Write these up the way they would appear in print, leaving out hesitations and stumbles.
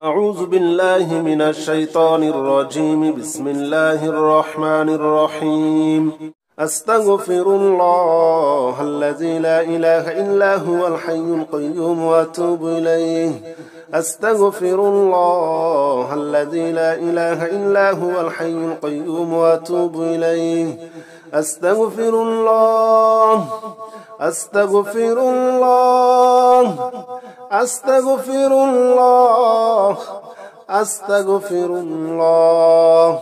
أعوذ بالله من الشيطان الرجيم. بسم الله الرحمن الرحيم. أستغفر الله الذي لا إله إلا هو الحي القيوم وأتوب إليه. أستغفر الله الذي لا إله إلا هو الحي القيوم وأتوب إليه. أستغفر الله أستغفر الله أستغفر الله أستغفر الله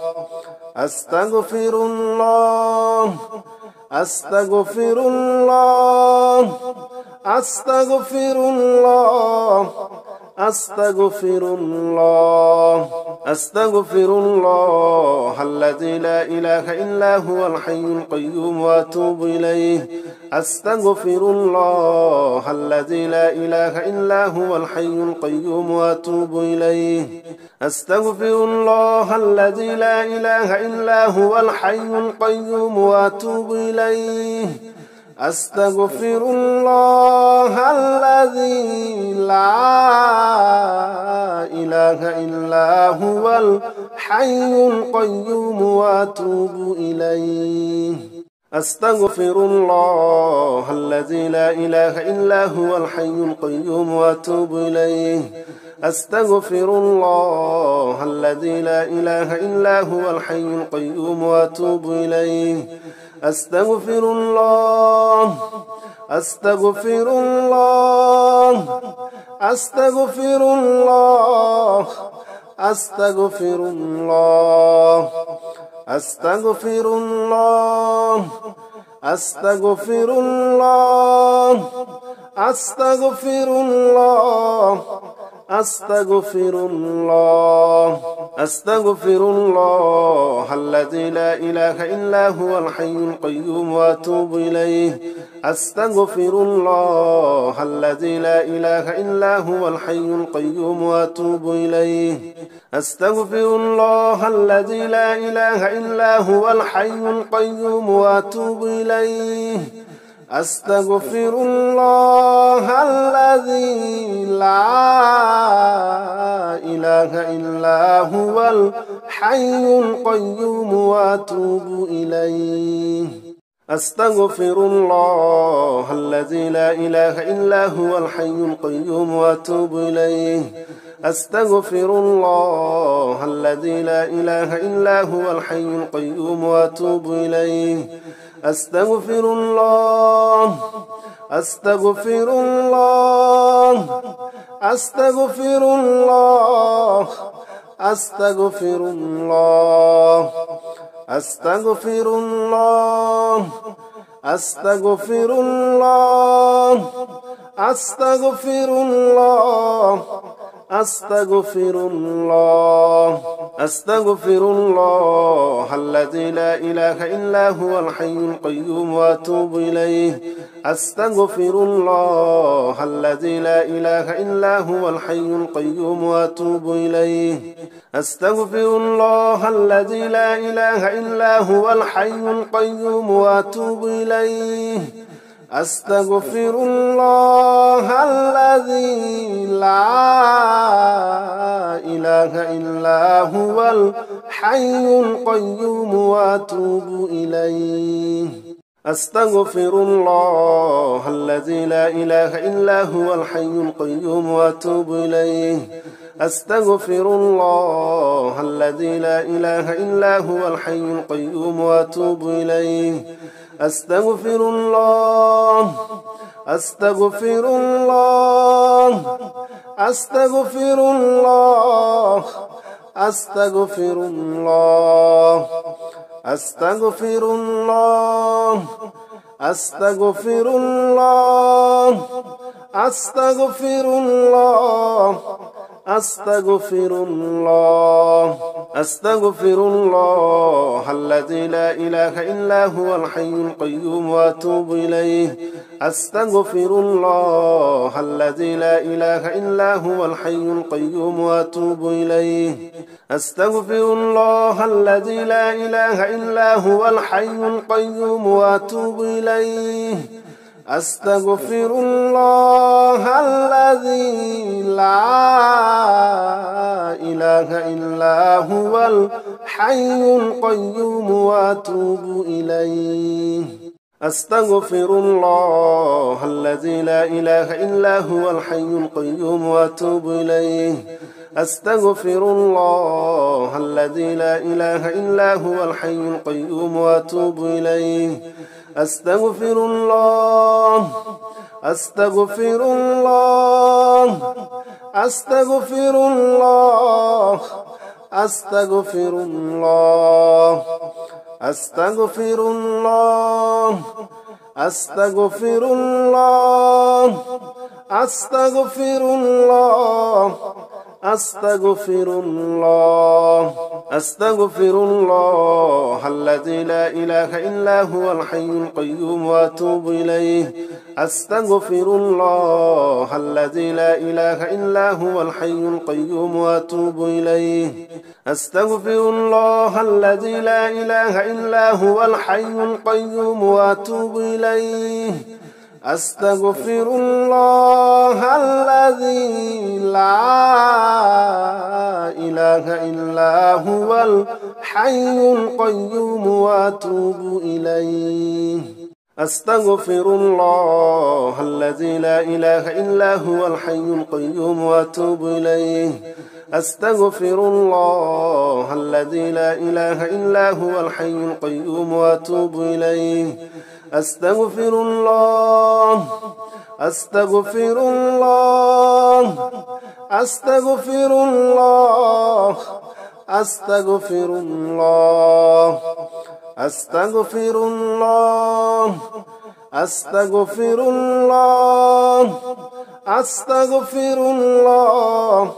أستغفر الله أستغفر الله أستغفر الله أستغفر الله أستغفر الله الذي لا إله إلا هو الحي القيوم وأتوب إليه. أستغفر الله الذي لا إله إلا هو الحي القيوم وأتوب إليه. أستغفر الله الذي لا إله إلا هو الحي القيوم وأتوب إليه. أستغفر الله الذي لا إله إلا هو الحي القيوم وأتوب إليه. أستغفر الله الذي لا إله إلا هو الحي القيوم وأتوب إليه. أستغفر الله الذي لا إله إلا هو الحي القيوم وأتوب إليه. أستغفر الله أستغفر الله أستغفر الله أستغفر الله أستغفر الله أستغفر الله أستغفر الله أستغفر الله أستغفر الله الذي لا إله إلا هو الحي القيوم وأتوب إليه. أستغفر الله الذي لا إله إلا هو الحي القيوم وأتوب إليه. أستغفر الله الذي لا إله إلا هو الحي القيوم وأتوب إليه. أستغفر الله الذي لا إله إلا هو الحي القيوم وأتوب إليه. أستغفر الله الذي لا إله إلا هو الحي القيوم وأتوب إليه. أستغفر الله الذي لا إله إلا هو الحي القيوم وأتوب إليه. أستغفر الله أستغفر الله أستغفر الله أستغفر الله أستغفر الله أستغفر الله أستغفر الله أستغفر الله أستغفر الله الذي لا إله إلا هو الحي القيوم وأتوب إليه. أستغفر الله الذي لا إله إلا هو الحي القيوم وأتوب إليه. أستغفر الله الذي لا إله إلا هو الحي القيوم وأتوب إليه. أستغفر الله الذي لا إله إلا هو الحي القيوم وأتوب إليه. أستغفر الله الذي لا إله إلا هو الحي القيوم وأتوب إليه. أستغفر الله الذي لا إله إلا هو الحي القيوم وأتوب إليه. أستغفر الله أستغفر الله أستغفر الله أستغفر الله أستغفر الله أستغفر الله أستغفر الله أستغفر الله أستغفر الله الذي لا إله إلا هو الحي القيوم وأتوب إليه. أستغفر الله الذي لا إله إلا هو الحي القيوم وأتوب إليه. أستغفر الله الذي لا إله إلا هو الحي القيوم وأتوب إليه. أستغفر الله الذي لا إله إلا هو الحي القيوم وأتوب إليه أستغفر الله الذي لا إله إلا هو الحي القيوم وأتوب إليه أستغفر الله الذي لا إله إلا هو الحي القيوم وأتوب إليه أستغفر الله أستغفر الله أستغفر الله أستغفر الله أستغفر الله أستغفر الله أستغفر الله أستغفر الله أستغفر الله الذي لا إله إلا هو الحي القيوم وأتوب إليه أستغفر الله الذي لا إله إلا هو الحي القيوم وأتوب إليه أستغفر الله الذي لا إله إلا هو الحي القيوم وأتوب إليه أستغفر الله الذي لا إله إلا هو الحي القيوم وأتوب إليه أستغفر الله الذي لا إله إلا هو الحي القيوم وأتوب إليه أستغفر الله الذي لا إله إلا هو الحي القيوم وأتوب إليه أستغفر الله أستغفر الله أستغفر الله أستغفر الله أستغفر الله أستغفر الله أستغفر الله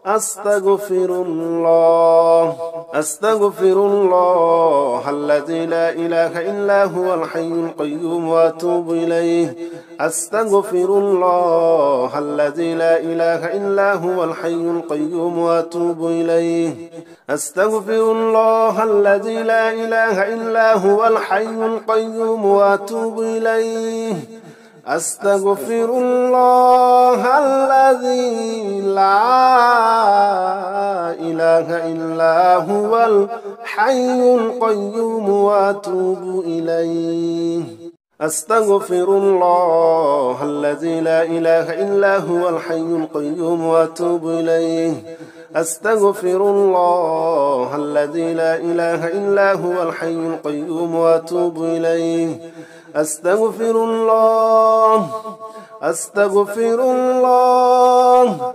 أستغفر الله أستغفر الله الذي لا إله إلا هو الحي القيوم وأتوب إليه أستغفر الله الذي لا إله إلا هو الحي القيوم وأتوب إليه أستغفر الله الذي لا إله إلا هو الحي القيوم وأتوب إليه أستغفر الله الذي لا إله إلا هو الحي القيوم وأتوب إليه أستغفر الله الذي لا إله إلا هو الحي القيوم وأتوب إليه أستغفر الله الذي لا إله إلا هو الحي القيوم وأتوب إليه أستغفر الله أستغفر الله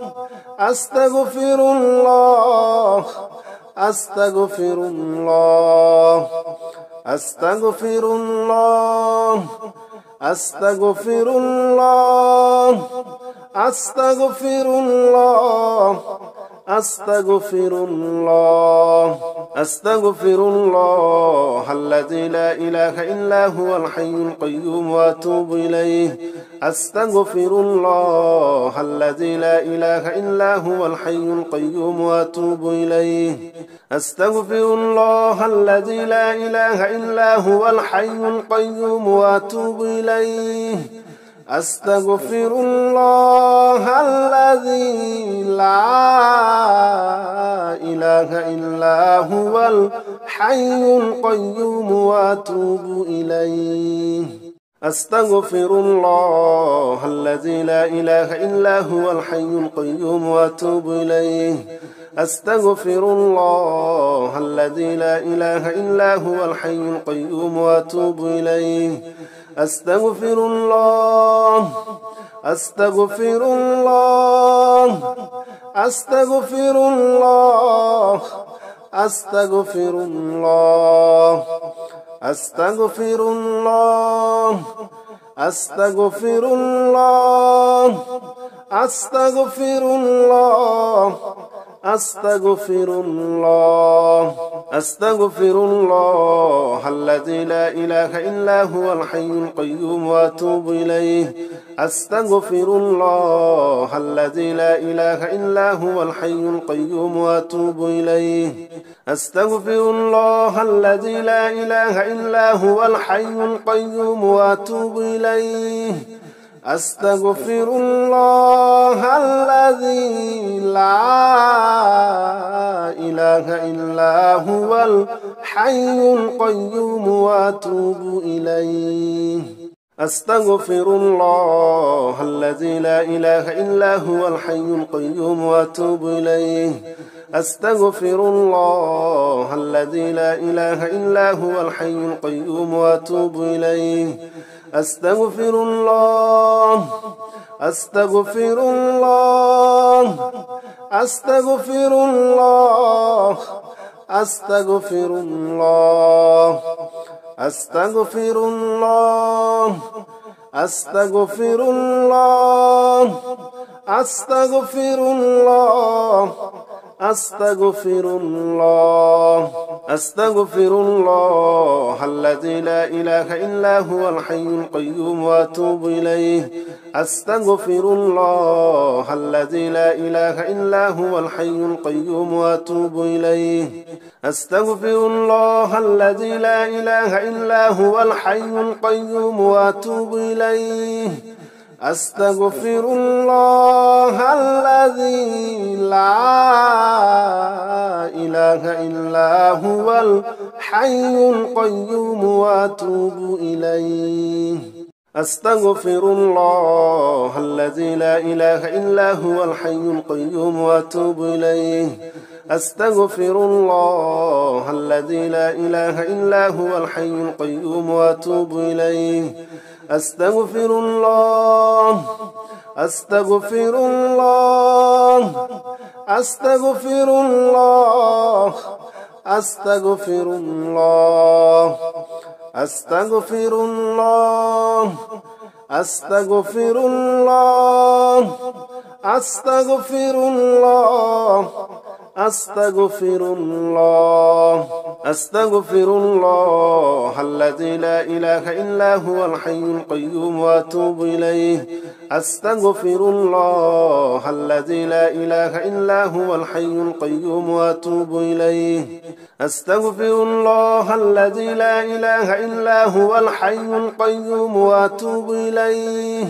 أستغفر الله أستغفر الله أستغفر الله أستغفر الله أستغفر الله أستغفر الله أستغفر الله الذي لا إله إلا هو الحي القيوم وأتوب إليه أستغفر الله الذي لا إله إلا هو الحي القيوم وأتوب إليه أستغفر الله الذي لا إله إلا هو الحي القيوم وأتوب إليه أستغفر الله الذي لا إله إلا هو الحي القيوم وأتوب إليه أستغفر الله الذي لا إله إلا هو الحي القيوم وأتوب إليه أستغفر الله الذي لا إله إلا هو الحي القيوم وأتوب إليه أستغفر الله أستغفر الله أستغفر الله أستغفر الله أستغفر الله أستغفر الله أستغفر الله أستغفر الله أستغفر الله الذي لا إله إلا هو الحي القيوم وأتوب إليه أستغفر الله الذي لا إله إلا هو الحي القيوم وأتوب إليه أستغفر الله الذي لا إله إلا هو الحي القيوم وأتوب إليه أستغفر الله الذي لا إله إلا هو الحي القيوم وأتوب إليه أستغفر الله الذي لا إله إلا هو الحي القيوم وأتوب إليه أستغفر الله الذي لا إله إلا هو الحي القيوم وأتوب إليه أستغفر الله أستغفر الله أستغفر الله أستغفر الله أستغفر الله أستغفر الله أستغفر الله أستغفر الله أستغفر الله الذي لا إله إلا هو الحي القيوم وأتوب إليه أستغفر الله الذي لا إله إلا هو الحي القيوم وأتوب إليه أستغفر الله الذي لا إله إلا هو الحي القيوم وأتوب إليه أستغفر الله الذي لا إله إلا هو الحي القيوم وأتوب إليه أستغفر الله الذي لا إله إلا هو الحي القيوم وأتوب إليه أستغفر الله الذي لا إله إلا هو الحي القيوم وأتوب إليه أستغفر الله أستغفر الله أستغفر الله أستغفر الله أستغفر الله أستغفر الله أستغفر الله أستغفر الله أستغفر الله الذي لا إله إلا هو الحي القيوم وأتوب إليه أستغفر الله الذي لا إله إلا هو الحي القيوم وأتوب إليه أستغفر الله الذي لا إله إلا هو الحي القيوم وأتوب إليه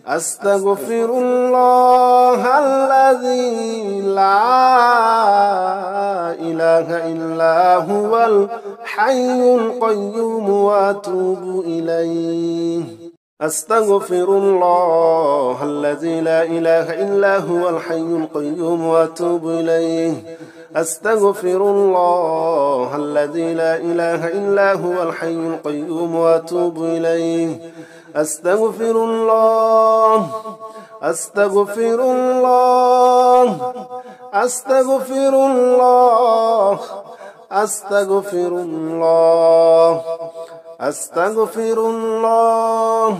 أستغفر الله الذي لا إله إلا هو الحي القيوم وأتوب إليه أستغفر الله الذي لا إله إلا هو الحي القيوم وأتوب إليه أستغفر الله الذي لا إله إلا هو الحي القيوم وأتوب إليه أستغفر الله أستغفر الله أستغفر الله أستغفر الله أستغفر الله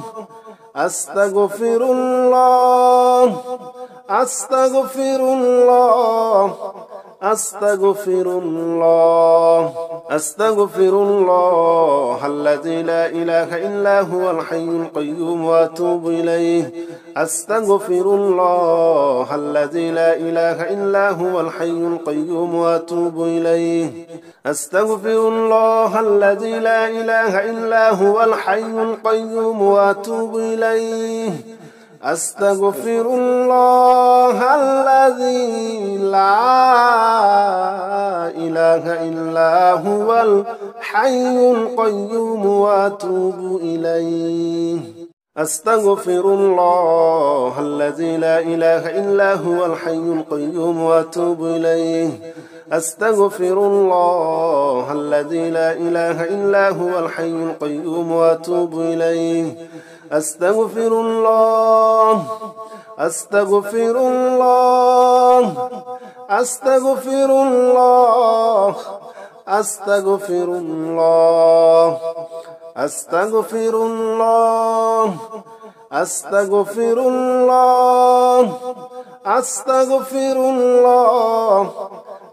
أستغفر الله أستغفر الله أستغفر الله أستغفر الله الذي لا إله إلا هو الحي القيوم وأتوب إليه أستغفر الله الذي لا إله إلا هو الحي القيوم وأتوب إليه أستغفر الله الذي لا إله إلا هو الحي القيوم وأتوب إليه أستغفر الله الذي لا إله إلا هو الحي القيوم وأتوب إليه أستغفر الله الذي لا إله إلا هو الحي القيوم وأتوب إليه أستغفر الله الذي لا إله إلا هو الحي القيوم وأتوب إليه أستغفر الله أستغفر الله أستغفر الله أستغفر الله أستغفر الله أستغفر الله أستغفر الله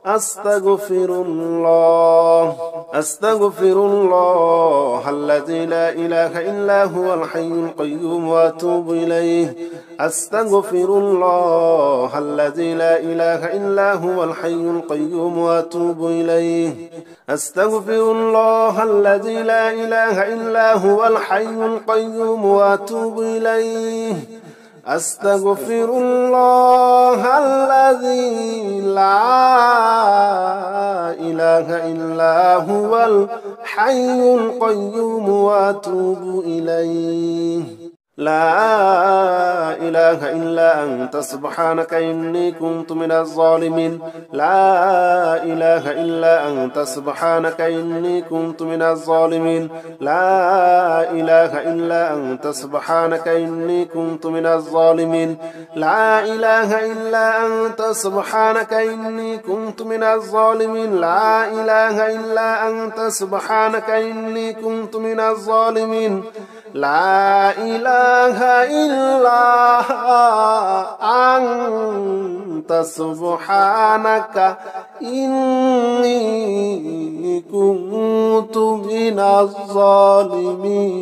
أستغفر الله أستغفر الله الذي لا إله إلا هو الحي القيوم وأتوب إليه أستغفر الله الذي لا إله إلا هو الحي القيوم وأتوب إليه أستغفر الله الذي لا إله إلا هو الحي القيوم وأتوب إليه أستغفر الله الذي لا إله إلا هو الحي القيوم وأتوب إليه لا إله إلا أنت سبحانك إني كنت من الظالمين لا إله إلا أنت سبحانك إني كنت من الظالمين لا إله إلا أنت سبحانك إني كنت من الظالمين لا إله إلا أنت سبحانك إني كنت من الظالمين لا إله إلا أنت سبحانك إني كنت من الظالمين لا إله إلا أنت سبحانك إني كنت من الظالمين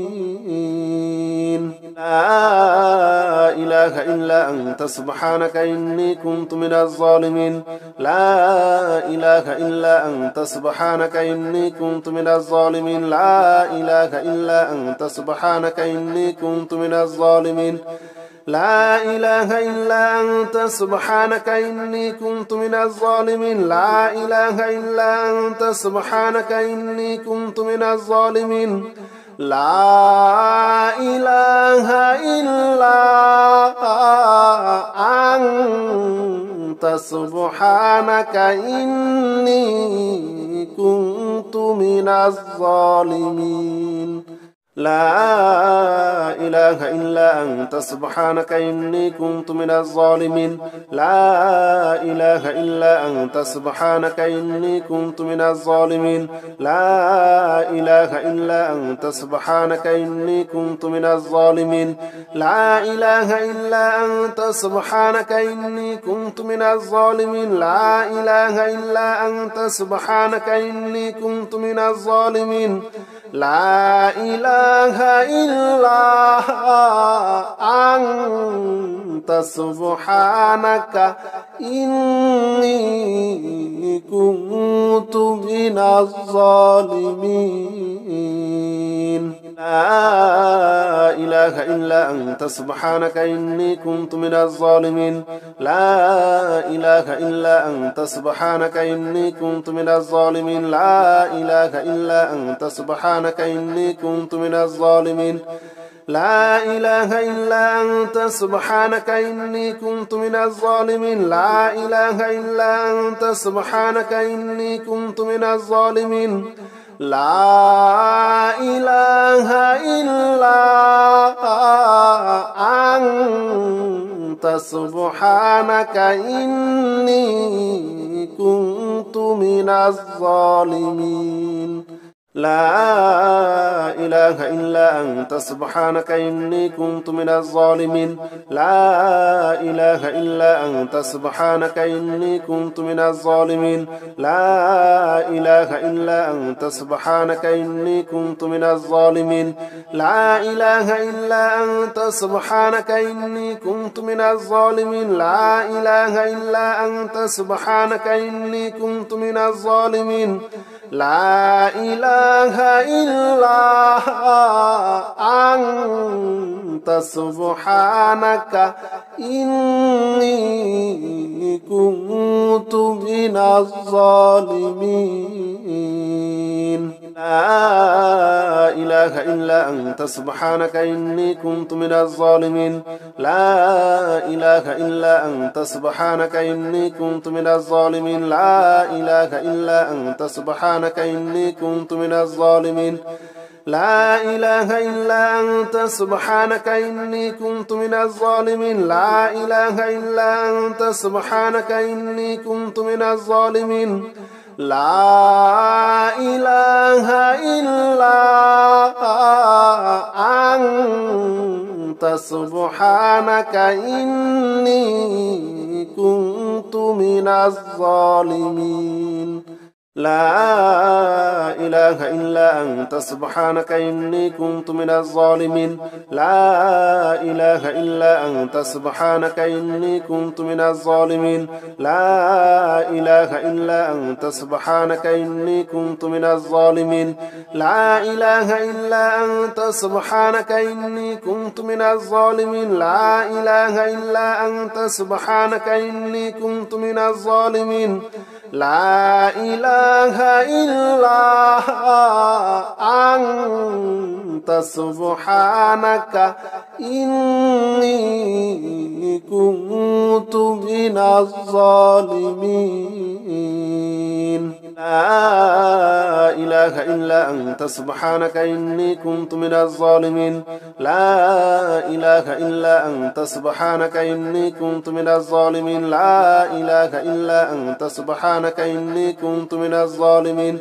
لا إله إلا أنت سبحانك إني كنت من الظالمين لا إله إلا أنت سبحانك إني كنت من الظالمين لا إله إلا أنت سبحانك إني كنت من الظالمين لا إله إلا أنت سبحانك إني كنت من الظالمين لا إله إلا أنت سبحانك إني كنت من الظالمين لا إله إلا أنت سبحانك إني كنت من الظالمين لا إله إلا أنت سبحانك إني كنت من الظالمين لا إله إلا أنت سبحانك إني كنت من الظالمين لا إله إلا أنت سبحانك إني كنت من الظالمين لا إله إلا أنت سبحانك إني كنت من الظالمين لا إله إلا أنت سبحانك إني كنت من الظالمين لا إله إلا أنت سبحانك إني كنت من الظالمين لا إله إلا أنت سبحانك إني كنت من الظالمين لا إله إلا أنت سبحانك إني كنت من الظالمين لا إله إلا أنت سبحانك إني كنت من الظالمين لا إله إلا أنت سبحانك إني كنت من الظالمين لا إله إلا أنت سبحانك إني كنت من الظالمين لا إله إلا أنت سبحانك إني كنت من الظالمين لا إله إلا أنت سبحانك إني كنت من الظالمين لا إله إلا أنت سبحانك إني كنت من الظالمين لا إله إلا أنت سبحانك إني كنت من الظالمين لا إله إلا أنت سبحانك إني كنت من الظالمين لا إله إلا أنت سبحانك إني كنت من الظالمين لا إله إلا أنت سبحانك إني كنت من الظالمين لا إله إلا أنت سبحانك إني كنت من الظالمين لا إله إلا أنت سبحانك إني كنت من الظالمين لا إله إلا أنت سبحانك إني كنت من الظالمين لا إله إلا أنت سبحانك إني كنت من الظالمين لا إله إلا أنت سبحانك إني كنت من الظالمين لا إله إلا أنت سبحانك إني كنت من الظالمين لا إله إلا أنت سبحانك إني كنت من الظالمين لا إله إلا أنت سبحانك إني كنت من الظالمين لا إله إلا أنت سبحانك إني كنت من الظالمين لا إله إلا أنت سبحانك إني كنت من الظالمين لا إله إلا أنت سبحانك إني كنت من الظالمين لا إله إلا أنت سبحانك إني كنت من الظالمين لا إله إلا أنت سبحانك إني كنت من الظالمين لا إله إلا أنت سبحانك إني كنت من الظالمين لا إله إلا أنت سبحانك إني كنت من الظالمين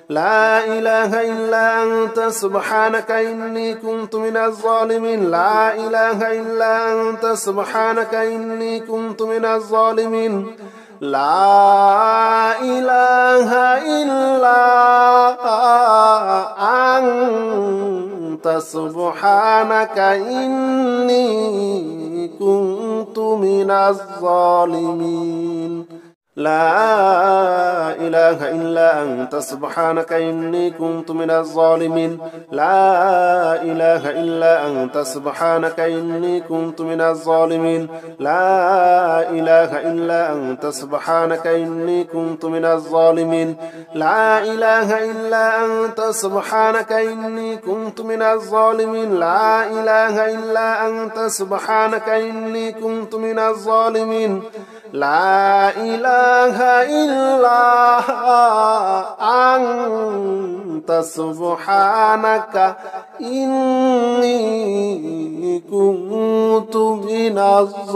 لا إله إلا أنت سبحانك إني كنت من الظالمين لا إله إلا أنت سبحانك إني كنت من الظالمين لا إله إلا أنت سبحانك إني كنت من الظالمين لا إله إلا أنت سبحانك إني كنت من الظالمين لا إله إلا أنت سبحانك إني كنت من الظالمين لا إله إلا أنت سبحانك إني كنت من الظالمين لا إله إلا أنت سبحانك إني كنت من الظالمين لا إله إلا أنت سبحانك إني كنت من الظالمين لا إله إلا أنت سبحانك إني كنت من الظالمين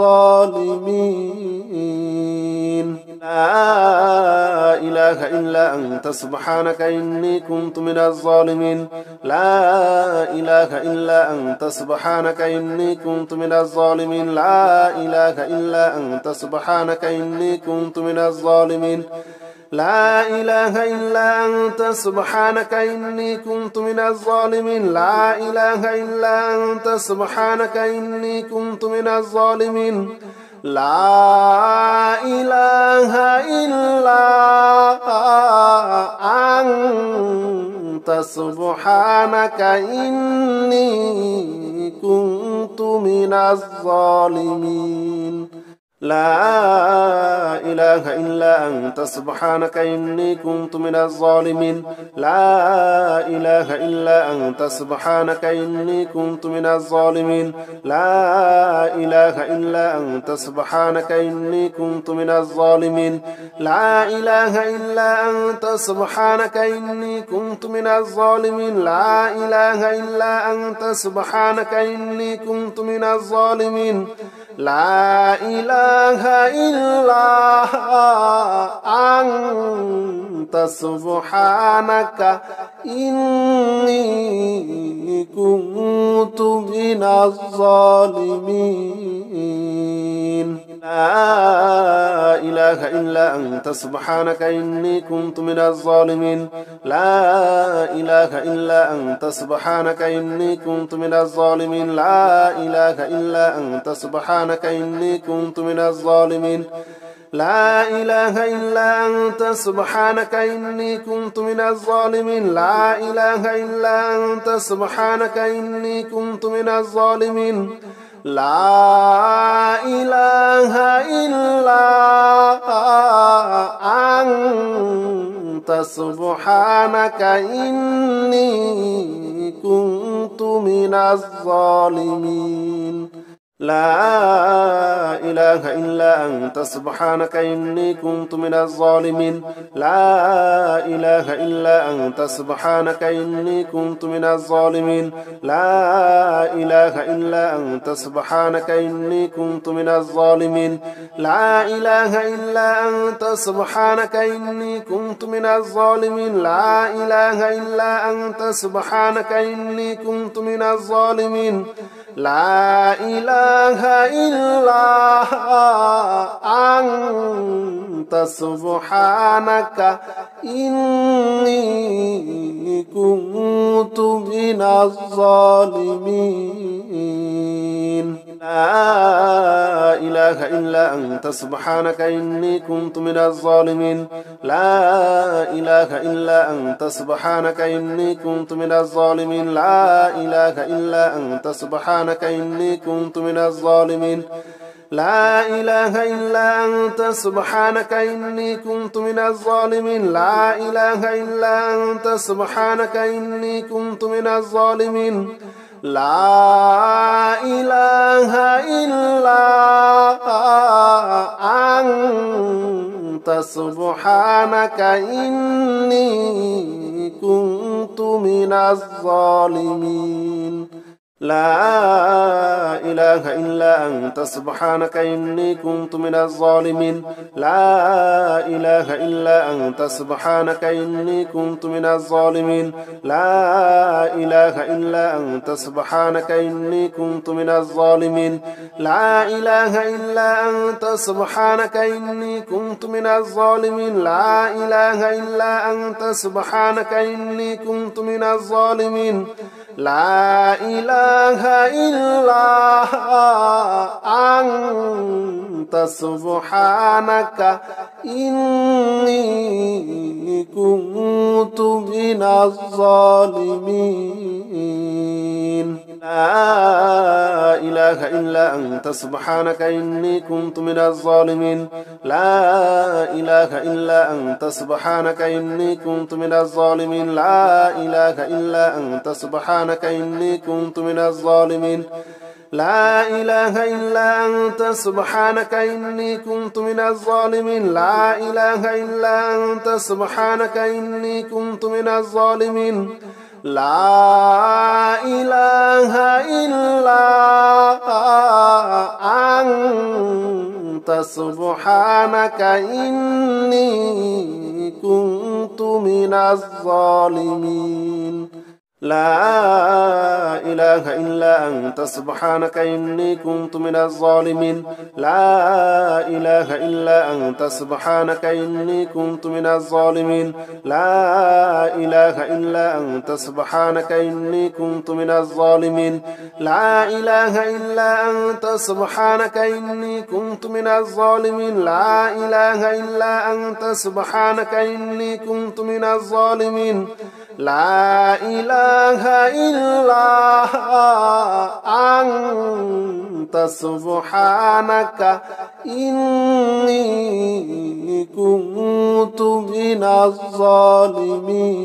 لا إله إلا أنت سبحانك إني كنت من الظالمين لا إله إلا أنت سبحانك إني كنت من الظالمين لا إله إلا أنت سبحانك إني كنت من الظالمين لا إله إلا أنت سبحانك إني كنت من الظالمين لا إله إلا أنت سبحانك إني كنت من الظالمين لا إله إلا أنت سبحانك إني كنت من الظالمين لا إله إلا أنت سبحانك إني كنت من الظالمين لا إله إلا أنت سبحانك إني كنت من الظالمين لا إله إلا أنت سبحانك إني كنت من الظالمين لا إله إلا أنت سبحانك إني كنت من الظالمين لا إله إلا أنت سبحانك إني كنت من الظالمين لا إله إلا أنت سبحانك إني كنت من الظالمين لا إله إلا أنت سبحانك إني كنت من الظالمين لا إله إلا أنت سبحانك إني كنت من الظالمين لا إله إلا أنت سبحانك إني كنت من الظالمين لا إله إلا أنت سبحانك إني كنت من الظالمين لا إله إلا أنت سبحانك إني كنت من الظالمين لا إله إلا أنت سبحانك إني كنت من الظالمين لا إله إلا أنت سبحانك إني كنت من الظالمين لا إله إلا أنت سبحانك إني كنت من الظالمين لا إله إلا أنت سبحانك إني كنت من الظالمين لا إله إلا أنت سبحانك إني كنت من الظالمين لا إله إلا أنت سبحانك إني كنت من الظالمين لا إله إلا أنت سبحانك إني كنت من الظالمين لا إله إلا أنت سبحانك إني كنت من الظالمين لا إله إلا أنت سبحانك إني كنت من الظالمين لا إله إلا أنت سبحانك إني كنت من الظالمين لا إله إلا أنت سبحانك إني كنت من الظالمين لا إله إلا أنت سبحانك إني كنت من الظالمين لا إله إلا أنت سبحانك إني كنت من الظالمين لا إله إلا أنت سبحانك إني كنت من الظالمين لا إله إلا أنت سبحانك إني كنت من الظالمين لا إله إلا أنت سبحانك إني كنت من الظالمين لا إله إلا أنت سبحانك إني كنت من الظالمين لا إله إلا أنت سبحانك إني كنت من الظالمين لا إله إلا أنت سبحانك إني كنت من الظالمين لا إله إلا أنت سبحانك إني كنت من الظالمين لا إله إلا أنت سبحانك إني كنت من الظالمين لا إله إلا أنت سبحانك إني كنت من الظالمين لا إله إلا أنت سبحانك إني كنت من الظالمين لا إله إلا أنت سبحانك إني كنت من الظالمين لا إله إلا أنت سبحانك إني كنت من الظالمين لا إله إلا أنت سبحانك إني كنت من الظالمين لا إله إلا أنت سبحانك إني كنت من الظالمين لا إله إلا أنت سبحانك إني كنت من الظالمين لا إله إلا أنت سبحانك إني كنت من الظالمين لا إله إلا أنت سبحانك إني كنت من الظالمين لا إله إلا أنت سبحانك إني كنت من الظالمين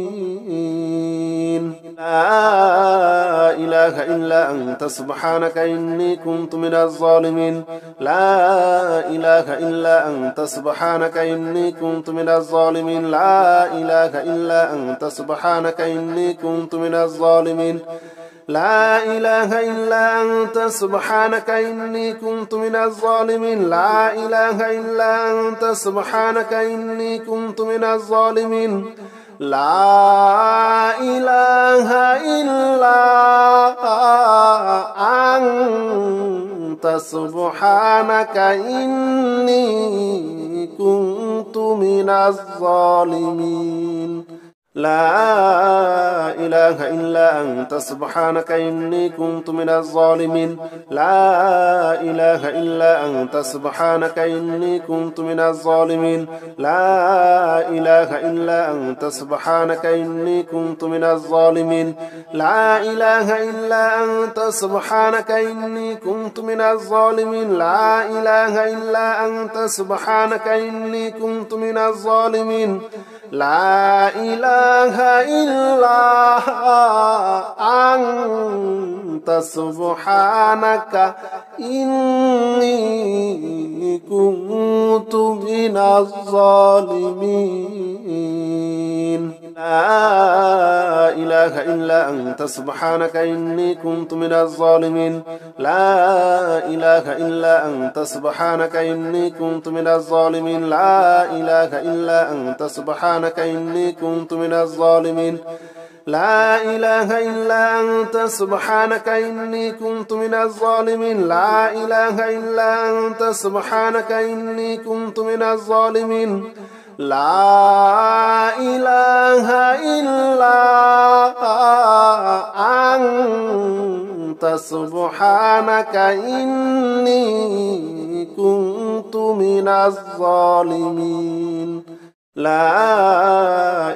لا إله إلا أنت سبحانك إني كنت من الظالمين لا إله إلا أنت سبحانك إني كنت من الظالمين لا إله إلا أنت سبحانك إني كنت من الظالمين لا إله إلا أنت سبحانك إني كنت من الظالمين لا إله إلا أنت سبحانك إني كنت من الظالمين لا إله إلا أنت سبحانك إني كنت من الظالمين لا إله إلا أنت سبحانك إني كنت من الظالمين لا إله إلا أنت سبحانك إني كنت من الظالمين لا إله إلا أنت سبحانك إني كنت من الظالمين لا إله إلا أنت سبحانك إني كنت من الظالمين لا إله إلا أنت سبحانك إني كنت من الظالمين لا إله إلا أنت سبحانك إني كنت من الظالمين لا إله إلا أنت سبحانك إني كنت من الظالمين لا إله إلا أنت سبحانك إني كنت من الظالمين لا إله إلا أنت سبحانك إني كنت من الظالمين لا إله إلا أنت سبحانك إني كنت من الظالمين لا إله إلا أنت سبحانك إني كنت من الظالمين لا إله إلا أنت سبحانك إني كنت من الظالمين لا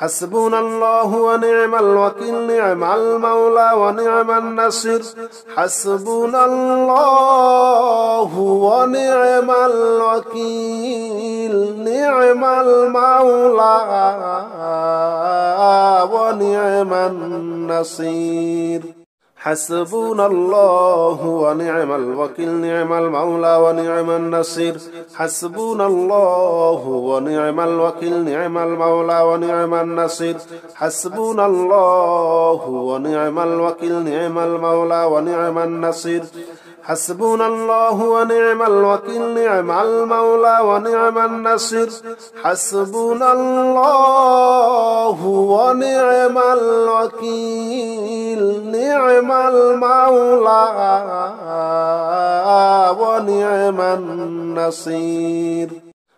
حسبنا الله ونعم الوكيل نعم المولى ونعم النصير حسبنا الله ونعم الوكيل نعم المولى ونعم النصير حسبنا الله ونعم الوكيل نعم المولى ونعم النصير حسبنا الله ونعم الوكيل نعم المولى ونعم النصير حسبنا الله ونعم الوكيل نعم المولى ونعم النصير حسبنا الله ونعم الوكيل نعم المولى ونعم النصير حسبنا الله ونعم الوكيل نعم المولى ونعم النصير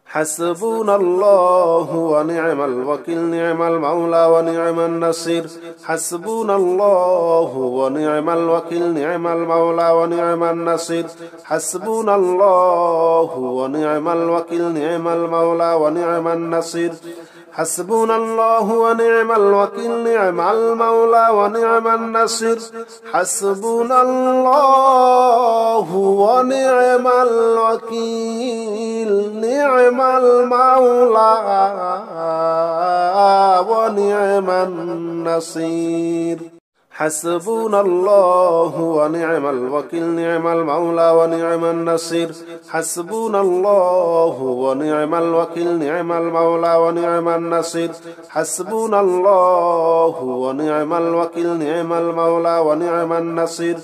حسبنا الله ونعم الوكيل نعم المولى ونعم النصير حسبنا الله ونعم الوكيل نعم المولى ونعم النصير حسبنا الله ونعم الوكيل نعم المولى ونعم النصير حسبنا الله ونعم الوكيل نعم المولى ونعم النصير حسبنا الله ونعم الوكيل نعم المولى ونعم النصير حسبنا الله ونعم الوكيل نعم المولى ونعم النصير حسبنا الله ونعم الوكيل نعم المولى ونعم النصير حسبنا الله ونعم الوكيل نعم المولى ونعم النصير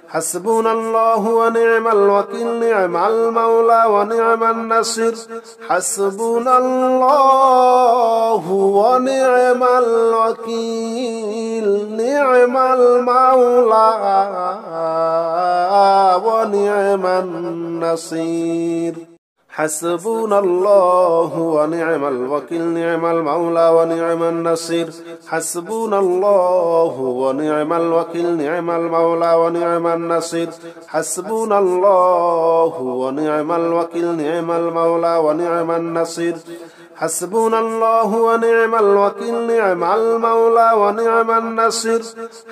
حسبنا الله ونعم الوكيل نعم المولى ونعم النصير حسبنا الله ونعم الوكيل نعم المولى ونعم النصير حسبنا الله ونعم الوكيل نعم المولى ونعم النصير حسبنا الله ونعم الوكيل نعم المولى ونعم النصير حسبنا الله ونعم الوكيل نعم المولى ونعم النصير حسبنا الله ونعم الوكيل نعم المولى ونعم النصير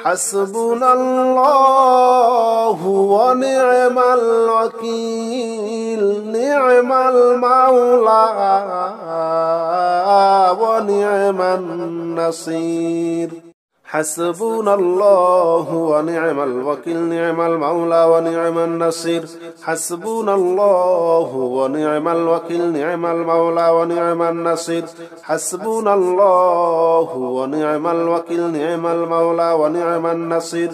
حسبنا الله ونعم الوكيل نعم المولى ونعم النصير حسبنا الله ونعم الوكيل نعم المولى ونعم النصير حسبنا الله ونعم الوكيل نعم المولى ونعم النصير حسبنا الله ونعم الوكيل نعم المولى ونعم النصير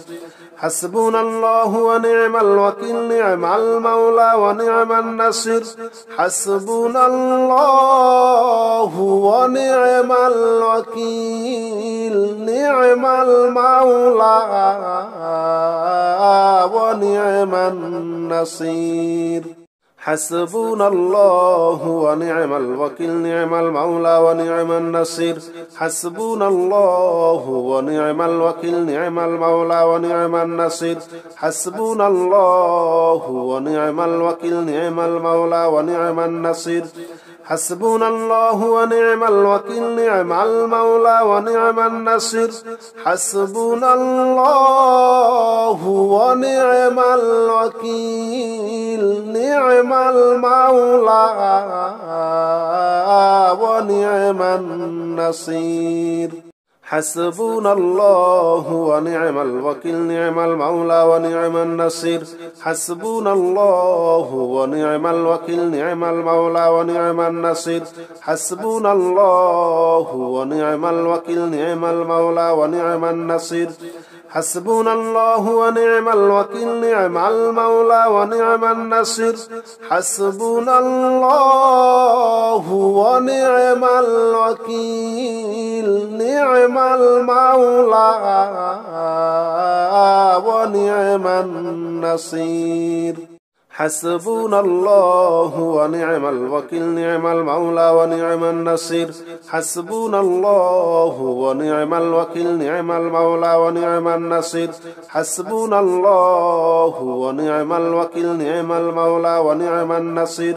حسبنا الله ونعم الوكيل نعم المولى ونعم النصير حسبنا الله ونعم الوكيل نعم المولى ونعم النصير حسبنا الله ونعم الوكيل نعم المولى ونعم النصير حسبنا الله ونعم الوكيل نعم المولى ونعم النصير حسبنا الله ونعم الوكيل نعم المولى ونعم النصير حسبنا الله ونعم الوكيل نعم المولى ونعم النصير حسبنا الله ونعم الوكيل نعم المولى ونعم النصير حسبنا الله ونعم الوكيل نعم المولى ونعم النصير حسبنا الله ونعم الوكيل نعم المولى ونعم النصير حسبنا الله ونعم الوكيل نعم المولى ونعم النصير حسبنا الله ونعم الوكيل نعم المولى ونعم النصير حسبنا الله ونعم الوكيل نعم المولى ونعم النصير حسبنا الله ونعم الوكيل نعم المولى ونعم النصير حسبنا الله ونعم الوكيل نعم المولى ونعم النصير حسبنا الله ونعم الوكيل نعم المولى ونعم النصير